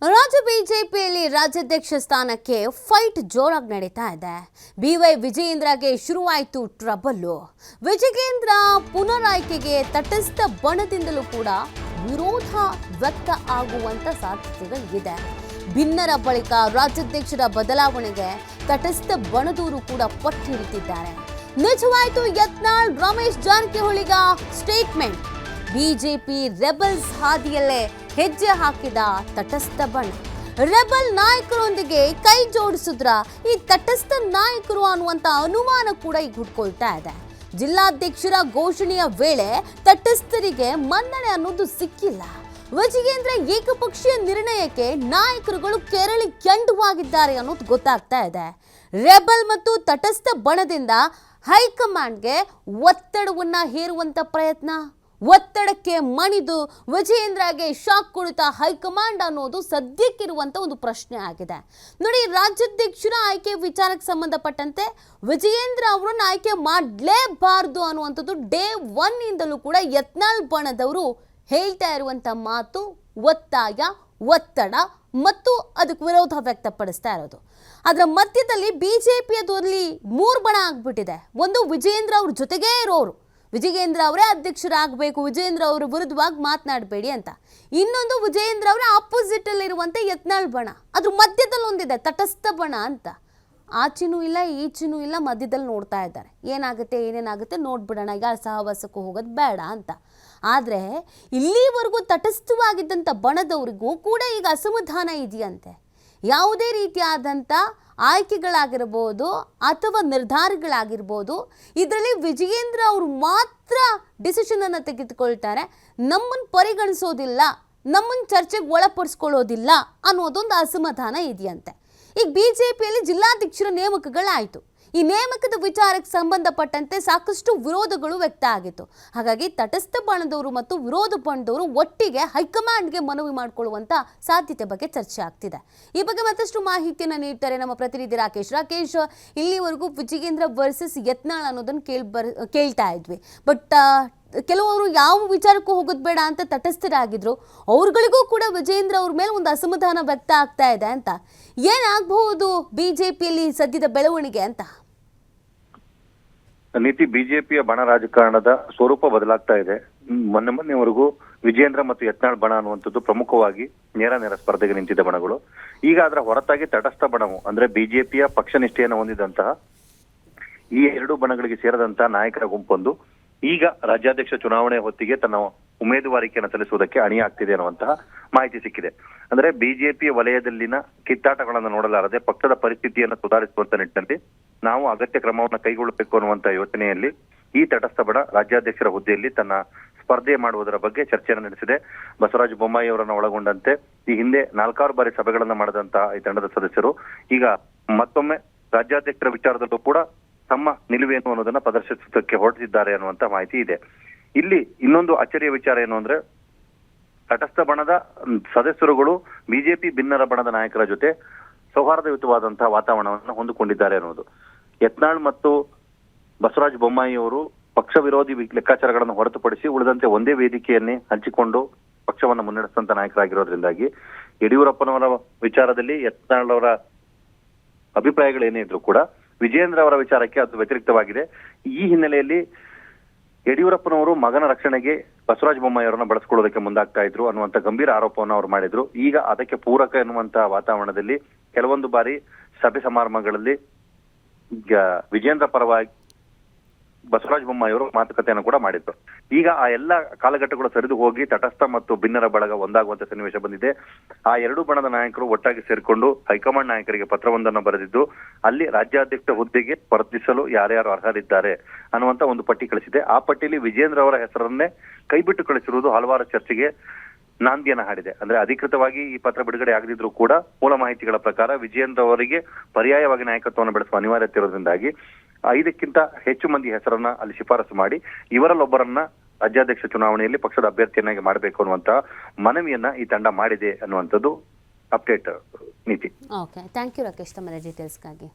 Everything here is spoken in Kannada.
ರಾಜ್ಯ ಬಿಜೆಪಿಯಲ್ಲಿ ರಾಜ್ಯಾಧ್ಯಕ್ಷ ಸ್ಥಾನಕ್ಕೆ ಫೈಟ್ ಜೋರಾಗಿ ನಡೀತಾ ಇದೆ. ಬಿವೈ ವಿಜಯೇಂದ್ರಗೆ ಶುರುವಾಯಿತು ಟ್ರಬಲ್ಲು. ವಿಜಯೇಂದ್ರ ಪುನರಾಯ್ಕೆಗೆ ತಟಸ್ಥ ಬಣದಿಂದಲೂ ಕೂಡ ವಿರೋಧ ವ್ಯಕ್ತ ಆಗುವಂತ ಸಾಧ್ಯತೆಗಳಿದೆ. ಭಿನ್ನರ ಬಳಿಕ ರಾಜ್ಯಾಧ್ಯಕ್ಷರ ಬದಲಾವಣೆಗೆ ತಟಸ್ಥ ಬಣದವರು ಕೂಡ ಪಟ್ಟು ಹಿಡಿದಿದ್ದಾರೆ. ನಿಜವಾಯಿತು ಯತ್ನಾಳ್ ರಮೇಶ್ ಜಾರಕಿಹೊಳಿಗ ಸ್ಟೇಟ್ಮೆಂಟ್. ಬಿಜೆಪಿ ರೆಬಲ್ಸ್ ಹಾದಿಯಲ್ಲೇ ಹೆಜ್ಜೆ ಹಾಕಿದ ತಟಸ್ಥ ಬಣ. ರೆಬಲ್ ನಾಯಕರೊಂದಿಗೆ ಕೈ ಜೋಡಿಸಿದ್ರ ಈ ತಟಸ್ಥ ನಾಯಕರು ಅನ್ನುವಂತ ಅನುಮಾನ ಕೂಡ ಈಗ ಹುಟ್ಕೊಳ್ತಾ ಇದೆ. ಜಿಲ್ಲಾಧ್ಯಕ್ಷರ ಘೋಷಣೆಯ ವೇಳೆ ತಟಸ್ಥರಿಗೆ ಮನ್ನಣೆ ಅನ್ನೋದು ಸಿಕ್ಕಿಲ್ಲ. ವಿಜಯೇಂದ್ರ ಏಕಪಕ್ಷೀಯ ನಿರ್ಣಯಕ್ಕೆ ನಾಯಕರುಗಳು ಕೆರಳಿ ಕೆಂಡುವಾಗಿದ್ದಾರೆ ಅನ್ನೋದು ಗೊತ್ತಾಗ್ತಾ ಇದೆ. ರೆಬಲ್ ಮತ್ತು ತಟಸ್ಥ ಬಣದಿಂದ ಹೈಕಮಾಂಡ್ಗೆ ಒತ್ತಡವನ್ನ ಹೇರುವಂತ ಪ್ರಯತ್ನ. ಒತ್ತಡಕ್ಕೆ ಮಣಿದು ವಿಜಯೇಂದ್ರಗೆ ಶಾಕ್ ಕೊಡುತ್ತಾ ಹೈಕಮಾಂಡ್ ಅನ್ನೋದು ಸದ್ಯಕ್ಕಿರುವಂತ ಒಂದು ಪ್ರಶ್ನೆ ಆಗಿದೆ. ನೋಡಿ, ರಾಜ್ಯಾಧ್ಯಕ್ಷರ ಆಯ್ಕೆ ವಿಚಾರಕ್ಕೆ ಸಂಬಂಧಪಟ್ಟಂತೆ ವಿಜಯೇಂದ್ರ ಅವರನ್ನು ಆಯ್ಕೆ ಮಾಡಲೇಬಾರದು ಅನ್ನುವಂಥದ್ದು ಡೇ 1 ಇಂದಲೂ ಕೂಡ ಯತ್ನಾಳ್ ಬಣದವರು ಹೇಳ್ತಾ ಇರುವಂತ ಮಾತು, ಒತ್ತಾಯ, ಒತ್ತಡ ಮತ್ತು ಅದಕ್ಕೆ ವಿರೋಧ ವ್ಯಕ್ತಪಡಿಸ್ತಾ ಇರೋದು. ಅದರ ಮಧ್ಯದಲ್ಲಿ ಬಿಜೆಪಿಯದಲ್ಲಿ 3 ಬಣ ಆಗ್ಬಿಟ್ಟಿದೆ. ಒಂದು, ವಿಜಯೇಂದ್ರ ಅವ್ರ ಜೊತೆಗೇ ಇರೋರು, ವಿಜಯೇಂದ್ರ ಅವರೇ ಅಧ್ಯಕ್ಷರಾಗಬೇಕು, ವಿಜಯೇಂದ್ರ ಅವರ ವಿರುದ್ಧವಾಗಿ ಮಾತನಾಡಬೇಡಿ ಅಂತ. ಇನ್ನೊಂದು, ವಿಜಯೇಂದ್ರ ಅವರ ಆಪೋಸಿಟ್ ಅಲ್ಲಿ ಇರುವಂತೆ ಯತ್ನಾಳ್ ಬಣ. ಅದ್ರ ಮಧ್ಯದಲ್ಲಿ ಒಂದಿದೆ ತಟಸ್ಥ ಬಣ ಅಂತ. ಆಚಿನೂ ಇಲ್ಲ ಈಚಿನೂ ಇಲ್ಲ, ಮಧ್ಯದಲ್ಲಿ ನೋಡ್ತಾ ಇದ್ದಾರೆ. ಏನೇನಾಗುತ್ತೆ ನೋಡ್ಬಿಡೋಣ, ಈಗ ಸಹವಾಸಕ್ಕೂ ಹೋಗೋದು ಬೇಡ ಅಂತ. ಆದರೆ ಇಲ್ಲಿವರೆಗೂ ತಟಸ್ಥವಾಗಿದ್ದಂಥ ಬಣದವರಿಗೂ ಕೂಡ ಈಗ ಅಸಮಾಧಾನ ಇದೆಯಂತೆ. ಯಾವುದೇ ರೀತಿಯಾದಂಥ ಆಯ್ಕೆಗಳಾಗಿರ್ಬೋದು ಅಥವಾ ನಿರ್ಧಾರಗಳಾಗಿರ್ಬೋದು, ಇದರಲ್ಲಿ ವಿಜಯೇಂದ್ರ ಅವರು ಮಾತ್ರ ಡಿಸಿಷನನ್ನು ತೆಗೆದುಕೊಳ್ತಾರೆ, ನಮ್ಮನ್ನು ಪರಿಗಣಿಸೋದಿಲ್ಲ, ನಮ್ಮನ್ನು ಚರ್ಚೆಗೆ ಒಳಪಡಿಸ್ಕೊಳ್ಳೋದಿಲ್ಲ ಅನ್ನೋದೊಂದು ಅಸಮಾಧಾನ ಇದೆಯಂತೆ. ಈಗ ಬಿಜೆಪಿಯಲ್ಲಿ ಜಿಲ್ಲಾಧ್ಯಕ್ಷರ ನೇಮಕಗಳಾಯಿತು. ಈ ನೇಮಕದ ವಿಚಾರಕ್ಕೆ ಸಂಬಂಧಪಟ್ಟಂತೆ ಸಾಕಷ್ಟು ವಿರೋಧಗಳು ವ್ಯಕ್ತ ಆಗಿತ್ತು. ಹಾಗಾಗಿ ತಟಸ್ಥ ಬಣದವರು ಮತ್ತು ವಿರೋಧ ಬಣದವರು ಒಟ್ಟಿಗೆ ಹೈಕಮಾಂಡ್ಗೆ ಮನವಿ ಮಾಡಿಕೊಳ್ಳುವಂತ ಸಾಧ್ಯತೆ ಬಗ್ಗೆ ಚರ್ಚೆ ಆಗ್ತಿದೆ. ಈ ಬಗ್ಗೆ ಮತ್ತಷ್ಟು ಮಾಹಿತಿಯನ್ನು ನೀಡ್ತಾರೆ ನಮ್ಮ ಪ್ರತಿನಿಧಿ ರಾಕೇಶ್. ಇಲ್ಲಿವರೆಗೂ ವಿಜಯೇಂದ್ರ ವರ್ಸಸ್ ಯತ್ನಾಳ್ ಅನ್ನೋದನ್ನು ಕೇಳ್ತಾ ಇದ್ವಿ. ಬಟ್ ಕೆಲವರು ಯಾವ ವಿಚಾರಕ್ಕೂ ಹೋಗೋದು ಬೇಡ ಅಂತ ತಟಸ್ಥರಾಗಿದ್ರು. ಅವ್ರಗಳಿಗೂ ಕೂಡ ವಿಜಯೇಂದ್ರ ಅವ್ರ ಮೇಲೆ ಒಂದು ಅಸಮಾಧಾನ ವ್ಯಕ್ತ ಆಗ್ತಾ ಇದೆ ಅಂತ. ಏನಾಗಬಹುದು ಬಿಜೆಪಿಯಲ್ಲಿ ಸದ್ಯದ ಬೆಳವಣಿಗೆ ಅಂತ? ನೀತಿ, ಬಿಜೆಪಿಯ ಬಣ ರಾಜಕಾರಣದ ಸ್ವರೂಪ ಬದಲಾಗ್ತಾ ಇದೆ. ಮೊನ್ನೆವರೆಗೂ ವಿಜಯೇಂದ್ರ ಮತ್ತು ಯತ್ನಾಳ್ ಬಣ ಅನ್ನುವಂಥದ್ದು ಪ್ರಮುಖವಾಗಿ ನೇರ ಸ್ಪರ್ಧೆಗೆ ನಿಂತಿದ್ದ ಬಣಗಳು. ಈಗ ಅದರ ಹೊರತಾಗಿ ತಟಸ್ಥ ಬಣವು ಅಂದ್ರೆ ಬಿಜೆಪಿಯ ಪಕ್ಷ ನಿಷ್ಠೆಯನ್ನು ಹೊಂದಿದಂತಹ ಈ 2 ಬಣಗಳಿಗೆ ಸೇರಿದಂತಹ ನಾಯಕರ ಗುಂಪೊಂದು ಈಗ ರಾಜ್ಯಾಧ್ಯಕ್ಷ ಚುನಾವಣೆ ಹೊತ್ತಿಗೆ ತನ್ನ ಉಮೇದುವಾರಿಕೆಯನ್ನು ಸಲ್ಲಿಸುವುದಕ್ಕೆ ಅಣಿಯಾಗ್ತಿದೆ ಅನ್ನುವಂತಹ ಮಾಹಿತಿ ಸಿಕ್ಕಿದೆ. ಅಂದ್ರೆ ಬಿಜೆಪಿ ವಲಯದಲ್ಲಿನ ಕಿತ್ತಾಟಗಳನ್ನು ನೋಡಲಾರದೆ ಪಕ್ಷದ ಪರಿಸ್ಥಿತಿಯನ್ನು ಸುಧಾರಿಸುವಂತ ನಿಟ್ಟಿನಲ್ಲಿ ನಾವು ಅಗತ್ಯ ಕ್ರಮವನ್ನು ಕೈಗೊಳ್ಳಬೇಕು ಅನ್ನುವಂತ ಯೋಚನೆಯಲ್ಲಿ ಈ ತಟಸ್ಥ ಬಣ ರಾಜ್ಯಾಧ್ಯಕ್ಷರ ಹುದ್ದೆಯಲ್ಲಿ ತನ್ನ ಸ್ಪರ್ಧೆ ಮಾಡುವುದರ ಬಗ್ಗೆ ಚರ್ಚೆಯನ್ನು ನಡೆಸಿದೆ. ಬಸವರಾಜ ಬೊಮ್ಮಾಯಿ ಅವರನ್ನು ಒಳಗೊಂಡಂತೆ ಈ ಹಿಂದೆ 4 ಬಾರಿ ಸಭೆಗಳನ್ನ ಮಾಡಿದಂತಹ ಈ ತಂಡದ ಸದಸ್ಯರು ಈಗ ಮತ್ತೊಮ್ಮೆ ರಾಜ್ಯಾಧ್ಯಕ್ಷರ ವಿಚಾರದಲ್ಲೂ ಕೂಡ ತಮ್ಮ ನಿಲುವೇನು ಅನ್ನೋದನ್ನ ಪ್ರದರ್ಶಿಸುವುದಕ್ಕೆ ಹೊರಟಿದ್ದಾರೆ ಅನ್ನುವಂತ ಮಾಹಿತಿ ಇದೆ. ಇಲ್ಲಿ ಇನ್ನೊಂದು ಅಚ್ಚರಿಯ ವಿಚಾರ ಏನು ಅಂದ್ರೆ, ತಟಸ್ಥ ಬಣದ ಸದಸ್ಯರುಗಳು ಬಿಜೆಪಿ ಭಿನ್ನರ ಬಣದ ನಾಯಕರ ಜೊತೆ ಸೌಹಾರ್ದಯುತವಾದಂತಹ ವಾತಾವರಣವನ್ನು ಹೊಂದಿಕೊಂಡಿದ್ದಾರೆ ಅನ್ನೋದು. ಯತ್ನಾಳ್ ಮತ್ತು ಬಸವರಾಜ ಬೊಮ್ಮಾಯಿ ಅವರು ಪಕ್ಷ ವಿರೋಧಿ ಲೆಕ್ಕಾಚಾರಗಳನ್ನು ಹೊರತುಪಡಿಸಿ ಉಳಿದಂತೆ ಒಂದೇ ವೇದಿಕೆಯನ್ನೇ ಹಂಚಿಕೊಂಡು ಪಕ್ಷವನ್ನು ಮುನ್ನಡೆಸಿದಂತ ನಾಯಕರಾಗಿರೋದ್ರಿಂದಾಗಿ ಯಡಿಯೂರಪ್ಪನವರ ವಿಚಾರದಲ್ಲಿ ಯತ್ನಾಳ್ ಅವರ ಅಭಿಪ್ರಾಯಗಳೇನೇ ಇದ್ರು ಕೂಡ ವಿಜಯೇಂದ್ರ ಅವರ ವಿಚಾರಕ್ಕೆ ಅದು ವ್ಯತಿರಿಕ್ತವಾಗಿದೆ. ಈ ಹಿನ್ನೆಲೆಯಲ್ಲಿ ಯಡಿಯೂರಪ್ಪನವರು ಮಗನ ರಕ್ಷಣೆಗೆ ಬಸವರಾಜ ಬೊಮ್ಮಾಯಿ ಅವರನ್ನ ಬಳಸ್ಕೊಳ್ಳೋದಕ್ಕೆ ಮುಂದಾಗ್ತಾ ಇದ್ರು ಅನ್ನುವಂತ ಗಂಭೀರ ಆರೋಪವನ್ನು ಅವರು ಮಾಡಿದ್ರು. ಈಗ ಅದಕ್ಕೆ ಪೂರಕ ಎನ್ನುವಂತ ವಾತಾವರಣದಲ್ಲಿ ಕೆಲವೊಂದು ಬಾರಿ ಸಭೆ ಸಮಾರಂಭಗಳಲ್ಲಿ ವಿಜಯೇಂದ್ರ ಪರವಾಗಿ ಬಸವರಾಜ ಬೊಮ್ಮಾಯಿ ಅವರು ಮಾತುಕತೆಯನ್ನು ಕೂಡ ಮಾಡಿದ್ರು. ಈಗ ಆ ಎಲ್ಲ ಕಾಲಘಟ್ಟಗಳು ಸರಿದು ಹೋಗಿ ತಟಸ್ಥ ಮತ್ತು ಭಿನ್ನರ ಬಳಗ ಒಂದಾಗುವಂತ ಸನ್ನಿವೇಶ ಬಂದಿದೆ. ಆ 2 ಬಣದ ನಾಯಕರು ಒಟ್ಟಾಗಿ ಸೇರಿಕೊಂಡು ಹೈಕಮಾಂಡ್ ನಾಯಕರಿಗೆ ಪತ್ರವೊಂದನ್ನು ಬರೆದಿದ್ದು ಅಲ್ಲಿ ರಾಜ್ಯಾಧ್ಯಕ್ಷ ಹುದ್ದೆಗೆ ಸ್ಪರ್ಧಿಸಲು ಯಾರ್ಯಾರು ಅರ್ಹರಿದ್ದಾರೆ ಅನ್ನುವಂತ ಒಂದು ಪಟ್ಟಿ ಕಳಿಸಿದೆ. ಆ ಪಟ್ಟಿಯಲ್ಲಿ ವಿಜಯೇಂದ್ರ ಅವರ ಹೆಸರನ್ನೇ ಕೈಬಿಟ್ಟು ಕಳಿಸಿರುವುದು ಹಲವಾರು ಚರ್ಚೆಗೆ ನಾಂದಿಯನ್ನು ಹಾಡಿದೆ. ಅಂದ್ರೆ ಅಧಿಕೃತವಾಗಿ ಈ ಪತ್ರ ಬಿಡುಗಡೆ ಆಗದಿದ್ರು ಕೂಡ ಮೂಲ ಮಾಹಿತಿಗಳ ಪ್ರಕಾರ ವಿಜಯೇಂದ್ರ ಅವರಿಗೆ ಪರ್ಯಾಯವಾಗಿ ನಾಯಕತ್ವವನ್ನು ಬೆಳೆಸುವ ಅನಿವಾರ್ಯತೆ ಇರೋದ್ರಿಂದಾಗಿ 5ಕ್ಕಿಂತ ಹೆಚ್ಚು ಮಂದಿ ಹೆಸರನ್ನ ಅಲ್ಲಿ ಶಿಫಾರಸು ಮಾಡಿ ಇವರಲ್ಲೊಬ್ಬರನ್ನ ರಾಜ್ಯಾಧ್ಯಕ್ಷ ಚುನಾವಣೆಯಲ್ಲಿ ಪಕ್ಷದ ಅಭ್ಯರ್ಥಿಯನ್ನಾಗಿ ಮಾಡಬೇಕು ಅನ್ನುವಂತಹ ಮನವಿಯನ್ನ ಈ ತಂಡ ಮಾಡಿದೆ ಅನ್ನುವಂಥದ್ದು ಅಪ್ಡೇಟ್ ನೀತಿ. ಓಕೆ, ಥ್ಯಾಂಕ್ ಯು ರಾಕೇಶ್, ತಮ್ಮ ಡೀಟೇಲ್ಸ್ಗಾಗಿ.